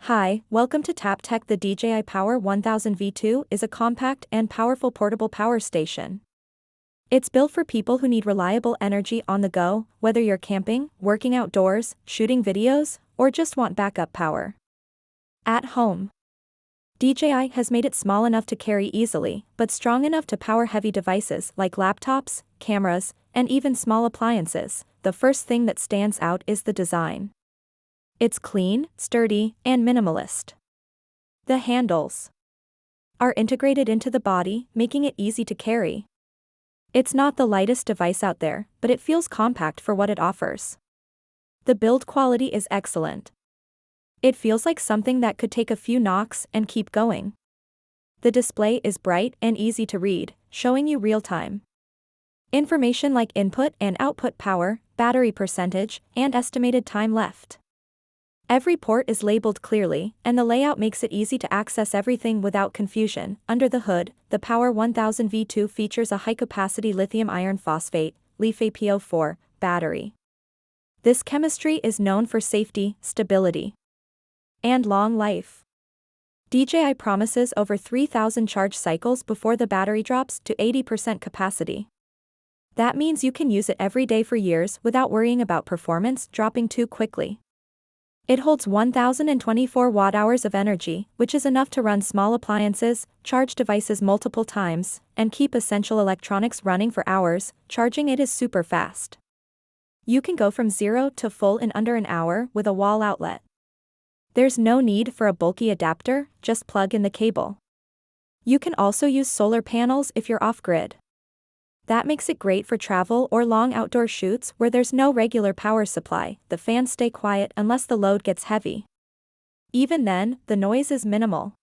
Hi, welcome to Tap Tech. The DJI Power 1000 V2 is a compact and powerful portable power station. It's built for people who need reliable energy on the go, whether you're camping, working outdoors, shooting videos, or just want backup power. At home, DJI has made it small enough to carry easily, but strong enough to power heavy devices like laptops, cameras, and even small appliances. The first thing that stands out is the design. It's clean, sturdy, and minimalist. The handles are integrated into the body, making it easy to carry. It's not the lightest device out there, but it feels compact for what it offers. The build quality is excellent. It feels like something that could take a few knocks and keep going. The display is bright and easy to read, showing you real-time information like input and output power, battery percentage, and estimated time left. Every port is labeled clearly, and the layout makes it easy to access everything without confusion. Under the hood, the Power 1000 V2 features a high-capacity lithium iron phosphate (LiFePO4) battery. This chemistry is known for safety, stability, and long life. DJI promises over 3,000 charge cycles before the battery drops to 80% capacity. That means you can use it every day for years without worrying about performance dropping too quickly. It holds 1,024 watt-hours of energy, which is enough to run small appliances, charge devices multiple times, and keep essential electronics running for hours. Charging it is super fast. You can go from 0 to full in under an hour with a wall outlet. There's no need for a bulky adapter, just plug in the cable. You can also use solar panels if you're off-grid. That makes it great for travel or long outdoor shoots where there's no regular power supply. The fans stay quiet unless the load gets heavy. Even then, the noise is minimal.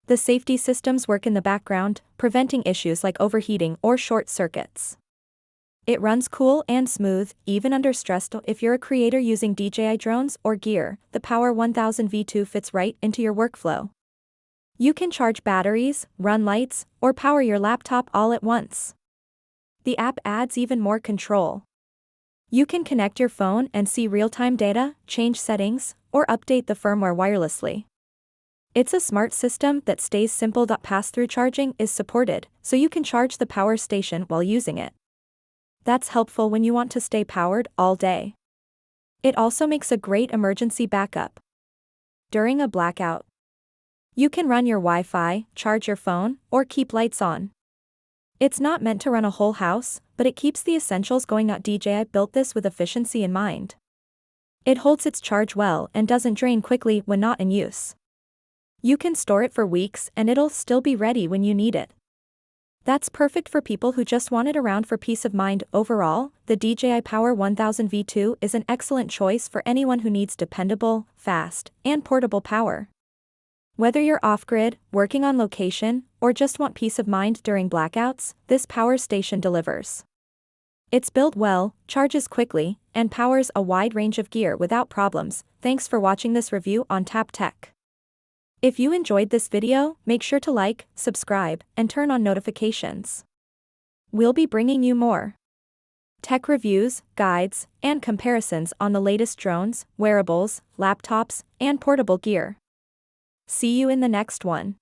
The safety systems work in the background, preventing issues like overheating or short circuits. It runs cool and smooth, even under stress. If you're a creator using DJI drones or gear, the Power 1000 V2 fits right into your workflow. You can charge batteries, run lights, or power your laptop all at once. The app adds even more control. You can connect your phone and see real-time data, change settings, or update the firmware wirelessly. It's a smart system that stays simple. Pass-through charging is supported, so you can charge the power station while using it. That's helpful when you want to stay powered all day. It also makes a great emergency backup during a blackout. You can run your Wi-Fi, charge your phone, or keep lights on. It's not meant to run a whole house, but it keeps the essentials going. DJI built this with efficiency in mind. It holds its charge well and doesn't drain quickly when not in use. You can store it for weeks and it'll still be ready when you need it. That's perfect for people who just want it around for peace of mind. Overall, the DJI Power 1000 V2 is an excellent choice for anyone who needs dependable, fast, and portable power. Whether you're off-grid, working on location, or just want peace of mind during blackouts, this power station delivers. It's built well, charges quickly, and powers a wide range of gear without problems. Thanks for watching this review on Tap Tech. If you enjoyed this video, make sure to like, subscribe, and turn on notifications. We'll be bringing you more tech reviews, guides, and comparisons on the latest drones, wearables, laptops, and portable gear. See you in the next one.